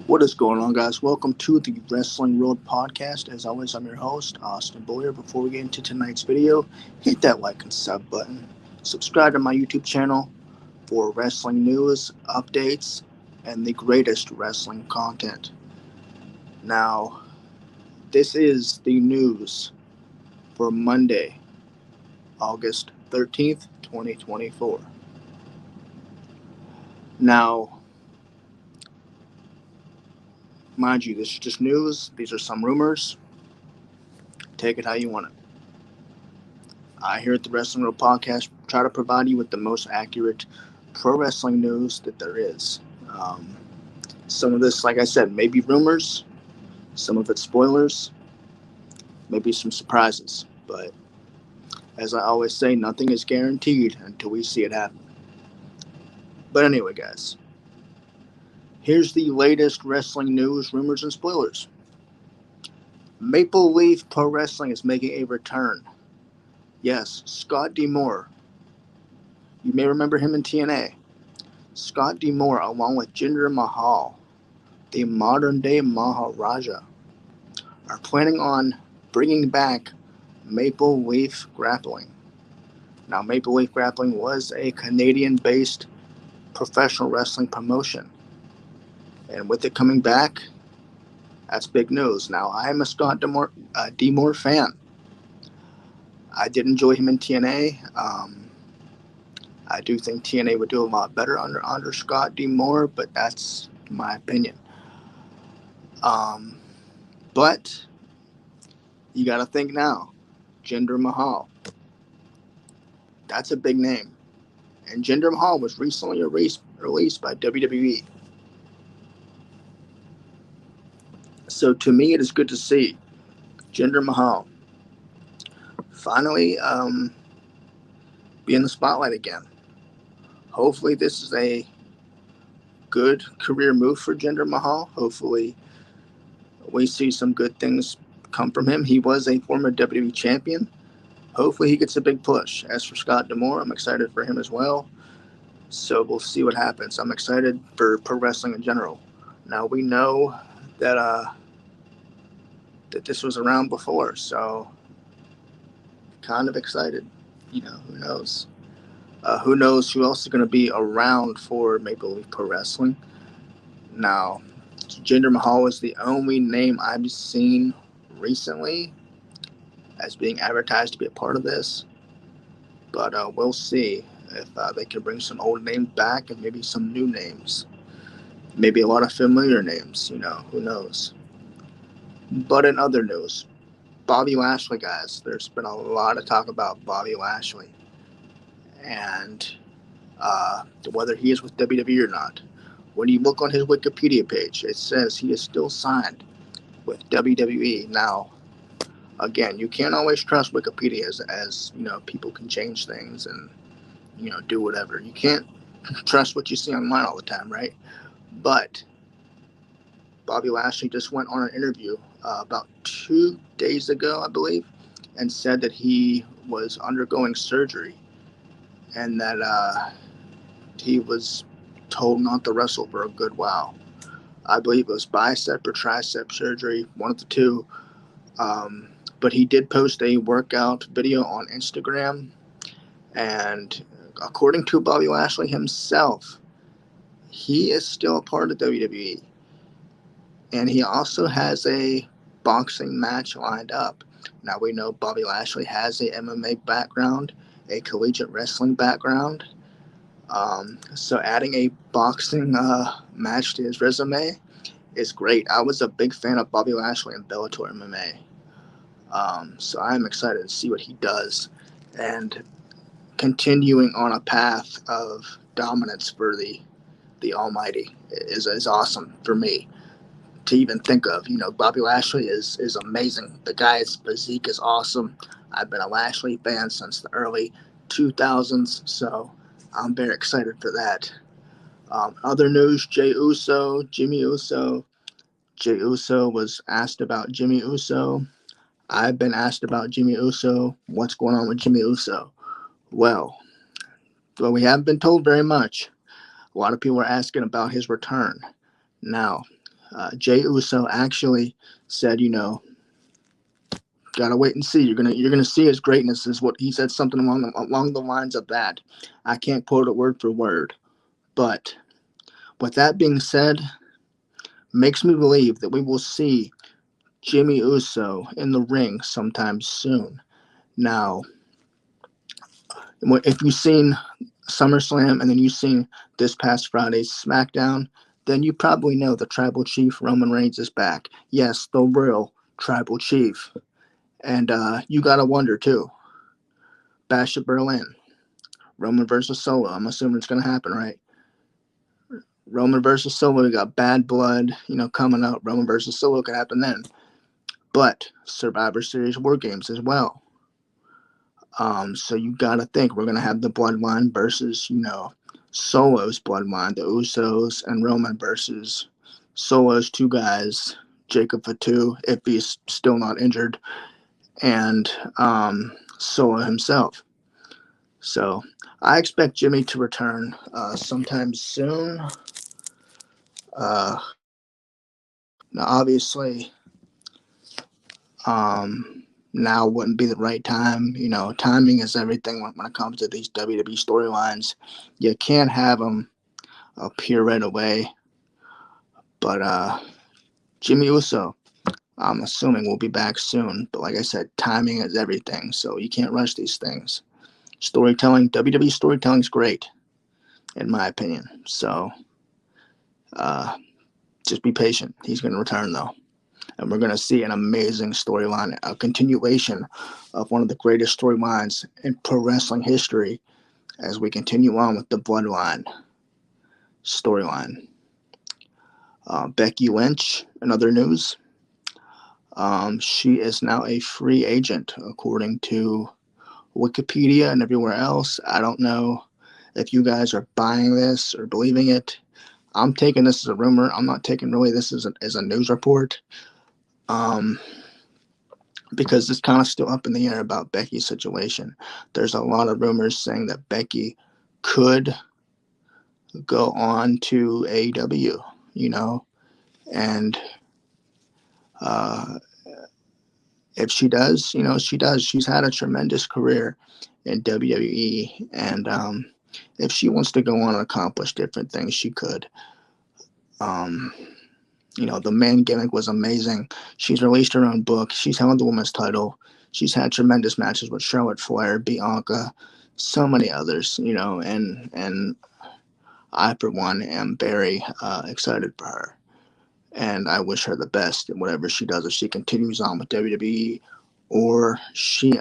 What is going on, guys? Welcome to the Wrestling World Podcast. As always, I'm your host, Austin Boyer. Before we get into tonight's video, hit that like and sub button. Subscribe to my YouTube channel for wrestling news, updates, and the greatest wrestling content. Now, this is the news for Monday, August 13th, 2024. Now, mind you, this is just news. These are some rumors. Take it how you want it. I here at the Wrestling World Podcast try to provide you with the most accurate pro wrestling news that there is. Um, some of this, like I said, may be rumors, some of it's spoilers, maybe some surprises. But as I always say, nothing is guaranteed until we see it happen. But anyway, guys, here's the latest wrestling news, rumors, and spoilers. Maple Leaf Pro Wrestling is making a return. Yes, Scott D'Amore. You may remember him in TNA. Scott D'Amore, along with Jinder Mahal, the modern-day Maharaja, are planning on bringing back Maple Leaf Grappling. Now, Maple Leaf Grappling was a Canadian-based professional wrestling promotion, and with it coming back, that's big news. Now, I am a Scott D'Amore fan. I did enjoy him in TNA. I do think TNA would do a lot better under Scott D'Amore, but that's my opinion. But you got to think now. Jinder Mahal. That's a big name. And Jinder Mahal was recently released by WWE. So to me, it is good to see Jinder Mahal finally be in the spotlight again. Hopefully, this is a good career move for Jinder Mahal. Hopefully, we see some good things come from him. He was a former WWE champion. Hopefully, he gets a big push. As for Scott D'Amore, I'm excited for him as well. So we'll see what happens. I'm excited for pro wrestling in general. Now we know that that this was around before, so kind of excited. Who knows? Who knows who else is going to be around for Maple Leaf Pro Wrestling? Now, Jinder Mahal is the only name I've seen recently as being advertised to be a part of this. But we'll see if they can bring some old names back and maybe some new names. Maybe a lot of familiar names, who knows. But in other news, Bobby Lashley, guys, there's been a lot of talk about Bobby Lashley and whether he is with WWE or not. When you look on his Wikipedia page, it says he is still signed with WWE. Now, again, you can't always trust Wikipedia as people can change things and do whatever. You can't trust what you see online all the time, right? But Bobby Lashley just went on an interview about 2 days ago, I believe, and said that he was undergoing surgery and that he was told not to wrestle for a good while. I believe it was bicep or tricep surgery, one of the two. But he did post a workout video on Instagram, and according to Bobby Lashley himself, he is still a part of WWE. And he also has a boxing match lined up. Now we know Bobby Lashley has a MMA background, a collegiate wrestling background. So adding a boxing match to his resume is great. I was a big fan of Bobby Lashley in Bellator MMA. So I'm excited to see what he does. And continuing on a path of dominance for the Almighty is awesome for me to even think of. Bobby Lashley is amazing. The guy's physique is awesome. I've been a Lashley fan since the early 2000s, so I'm very excited for that. Other news, Jimmy Uso. Jey Uso was asked about Jimmy Uso. I've been asked about Jimmy Uso. What's going on with Jimmy Uso? Well, we haven't been told very much. A lot of people are asking about his return. Now, Jey Uso actually said, gotta wait and see. You're gonna see his greatness, is what he said. Something along the lines of that. I can't quote it word for word, but with that being said, makes me believe that we will see Jimmy Uso in the ring sometime soon. Now, if you've seen SummerSlam and then you've seen this past Friday's SmackDown, then you probably know the Tribal Chief Roman Reigns is back. Yes, the real Tribal Chief. And you got to wonder, too. Bash at Berlin. Roman versus Solo. I'm assuming it's going to happen, right? Roman versus Solo. We got Bad Blood, coming up. Roman versus Solo could happen then. But Survivor Series War Games as well. So you got to think we're going to have the Bloodline versus, Solo's Bloodline, the Usos, and Roman versus Solo's two guys, Jacob Fatu, if he's still not injured, and Solo himself. So I expect Jimmy to return sometime soon. Now, obviously, now wouldn't be the right time. Timing is everything when it comes to these WWE storylines. You can't have them appear right away. But Jimmy Uso, I'm assuming, will be back soon. But like I said, timing is everything. So you can't rush these things. Storytelling, WWE storytelling is great, in my opinion. So just be patient. He's going to return, though. And we're going to see an amazing storyline, a continuation of one of the greatest storylines in pro wrestling history as we continue on with the Bloodline storyline. Becky Lynch, in other news, she is now a free agent, according to Wikipedia and everywhere else. I don't know if you guys are buying this or believing it. I'm taking this as a rumor. I'm not taking really this as a news report. Because it's kind of still up in the air about Becky's situation. There's a lot of rumors saying that Becky could go on to AEW, and if she does, she does. She's had a tremendous career in WWE, and if she wants to go on and accomplish different things, she could. The man gimmick was amazing. She's released her own book. She's held the women's title. She's had tremendous matches with Charlotte Flair, Bianca, so many others, and I, for one, am very excited for her. And I wish her the best in whatever she does, if she continues on with WWE or she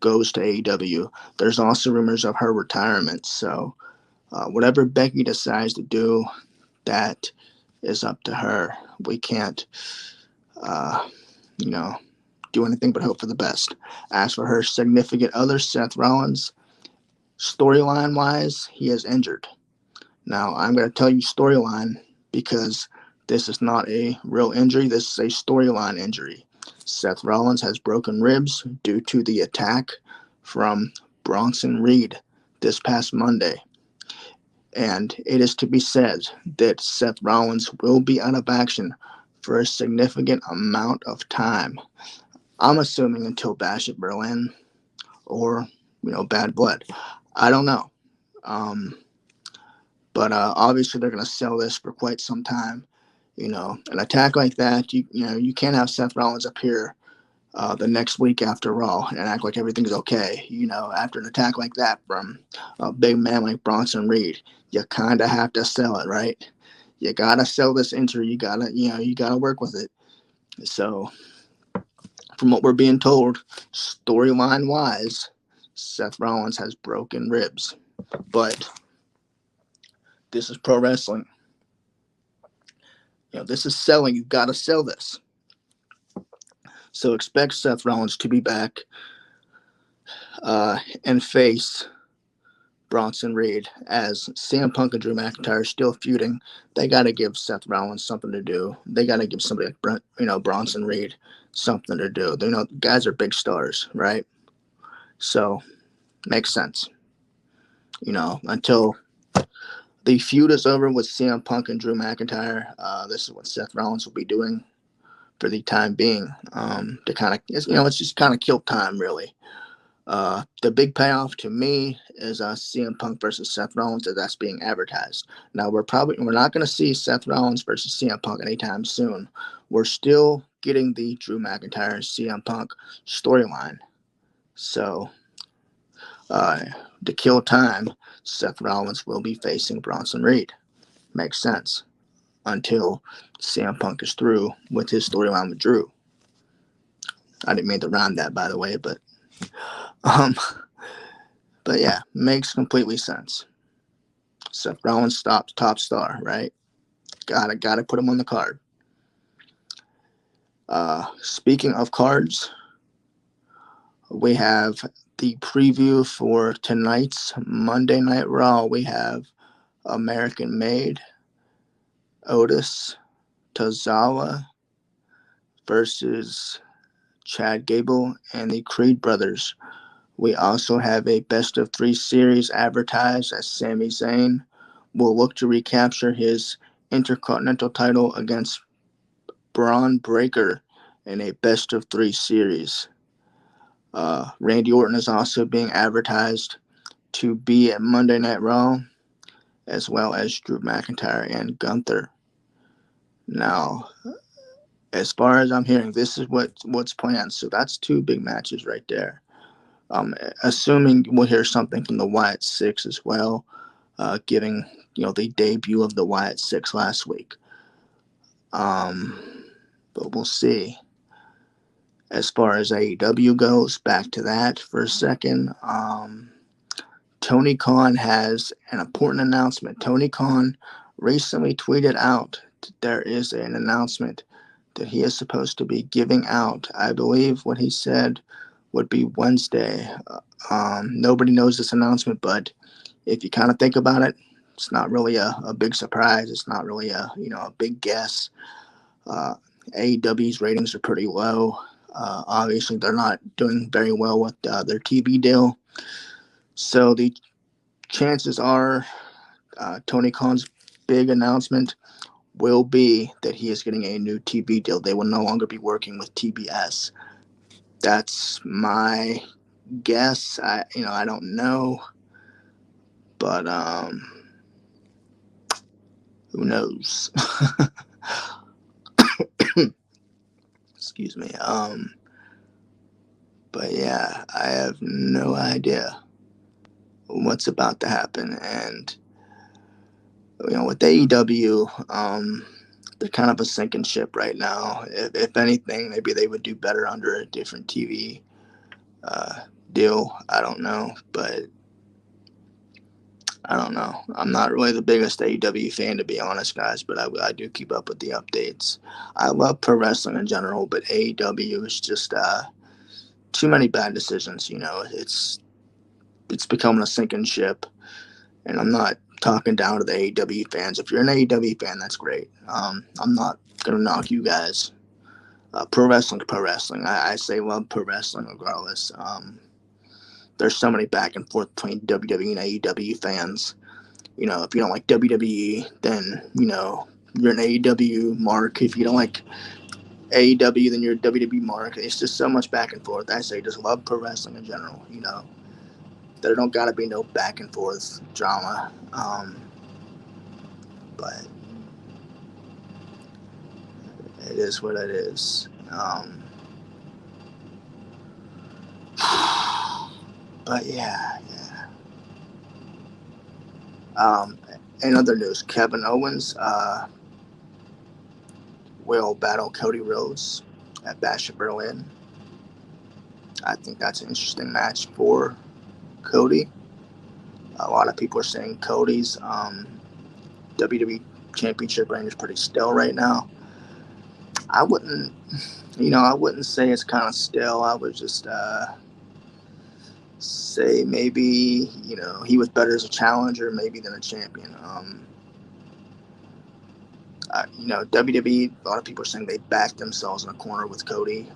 goes to AEW. There's also rumors of her retirement. So whatever Becky decides to do, that is up to her. We can't, do anything but hope for the best. As for her significant other, Seth Rollins, storyline-wise, he is injured. Now, I'm going to tell you storyline because this is not a real injury. This is a storyline injury. Seth Rollins has broken ribs due to the attack from Bronson Reed this past Monday. And it is to be said that Seth Rollins will be out of action for a significant amount of time. I'm assuming until Bash at Berlin or, Bad Blood. I don't know. But obviously they're going to sell this for quite some time. An attack like that, you can't have Seth Rollins appear the next week after Raw and act like everything's okay. After an attack like that from a big man like Bronson Reed, you kind of have to sell it, right? You got to sell this injury. You got to work with it. So from what we're being told, storyline wise, Seth Rollins has broken ribs. But this is pro wrestling. This is selling. You've got to sell this. So expect Seth Rollins to be back and face Bronson Reed, as CM Punk and Drew McIntyre are still feuding. They got to give Seth Rollins something to do. They got to give somebody like Bronson Reed something to do. Guys are big stars, right? So makes sense. Until The feud is over with CM Punk and Drew McIntyre. This is what Seth Rollins will be doing for the time being, to kind of, it's just kind of kill time, really. The big payoff to me is CM Punk versus Seth Rollins, as that's being advertised. Now we're not going to see Seth Rollins versus CM Punk anytime soon. We're still getting the Drew McIntyre CM Punk storyline. So to kill time, Seth Rollins will be facing Bronson Reed. Makes sense until CM Punk is through with his storyline with Drew. I didn't mean to rhyme that, by the way, but yeah, makes completely sense. Seth Rollins top star, right? Gotta put him on the card. Speaking of cards, we have the preview for tonight's Monday Night Raw. We have American Made Otis Tozawa versus Chad Gable and the Creed brothers. We also have a best of 3 series advertised as Sami Zayn will look to recapture his Intercontinental title against Braun Breaker in a best of 3 series. Randy Orton is also being advertised to be at Monday Night Raw, as well as Drew McIntyre and Gunther. Now, as far as I'm hearing, this is what's planned. So that's 2 big matches right there. Assuming we'll hear something from the Wyatt Six as well, giving the debut of the Wyatt Six last week. But we'll see. As far as AEW goes, back to that for a second. Tony Khan has an important announcement. Tony Khan recently tweeted out that there is an announcement that he is supposed to be giving out. I believe what he said would be Wednesday. Nobody knows this announcement, but if you kind of think about it, it's not really a big surprise. It's not really a big guess. AEW's ratings are pretty low. Obviously, they're not doing very well with their TV deal. So the chances are Tony Khan's big announcement will be that he is getting a new TV deal. They will no longer be working with TBS. That's my guess. I don't know, but who knows? Excuse me. But yeah, I have no idea what's about to happen. And with AEW, they're kind of a sinking ship right now. If anything, maybe they would do better under a different TV deal. I don't know, but I don't know. I'm not really the biggest AEW fan, to be honest, guys, but I do keep up with the updates. I love pro wrestling in general, but AEW is just too many bad decisions. It's becoming a sinking ship, and I'm not talking down to the AEW fans. If you're an AEW fan, that's great. I'm not gonna knock you guys. Pro wrestling, pro wrestling. I say love pro wrestling regardless. There's so many back and forth between WWE and AEW fans. If you don't like WWE, then you're an AEW mark. If you don't like AEW, then you're a WWE mark. It's just so much back and forth. I say just love pro wrestling in general. There don't gotta be no back and forth drama. But it is what it is. But yeah. In other news, Kevin Owens will battle Cody Rhodes at Bash of Berlin. I think that's an interesting match for Cody. A lot of people are saying Cody's WWE Championship reign is pretty stale right now. I wouldn't say it's kind of stale. I would just say maybe he was better as a challenger maybe than a champion. WWE, a lot of people are saying they backed themselves in a corner with Cody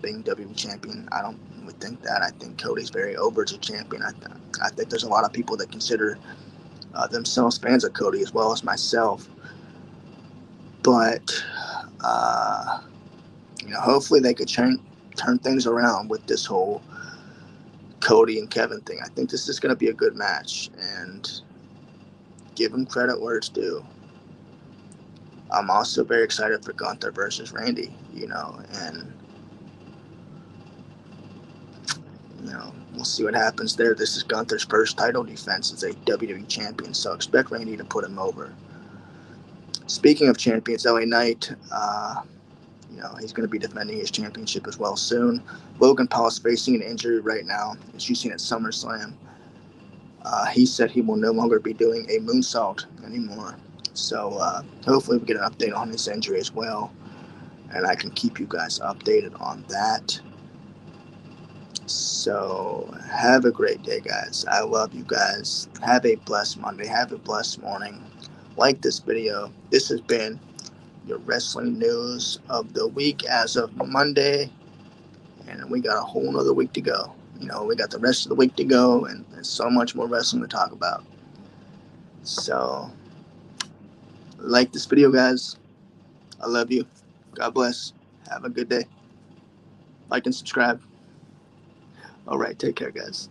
being WWE champion. I don't think that. I think Cody's very over as a champion. I think there's a lot of people that consider themselves fans of Cody as well as myself. But hopefully they could turn things around with this whole Cody and Kevin thing. I think this is going to be a good match, and give them credit where it's due. I'm also very excited for Gunther versus Randy, and we'll see what happens there. This is Gunther's first title defense as a WWE champion, so expect Randy to put him over. Speaking of champions, LA Knight, he's going to be defending his championship as well soon. Logan Paul is facing an injury right now, as you've seen at SummerSlam. He said he will no longer be doing a moonsault anymore. So hopefully we get an update on his injury as well, and I can keep you guys updated on that. So have a great day, guys. I love you guys. Have a blessed Monday. Have a blessed morning. Like this video. This has been your wrestling news of the week as of Monday, and we got a whole nother week to go. We got the rest of the week to go, and there's so much more wrestling to talk about. So like this video, guys. I love you. God bless. Have a good day. Like and subscribe. All right, take care, guys.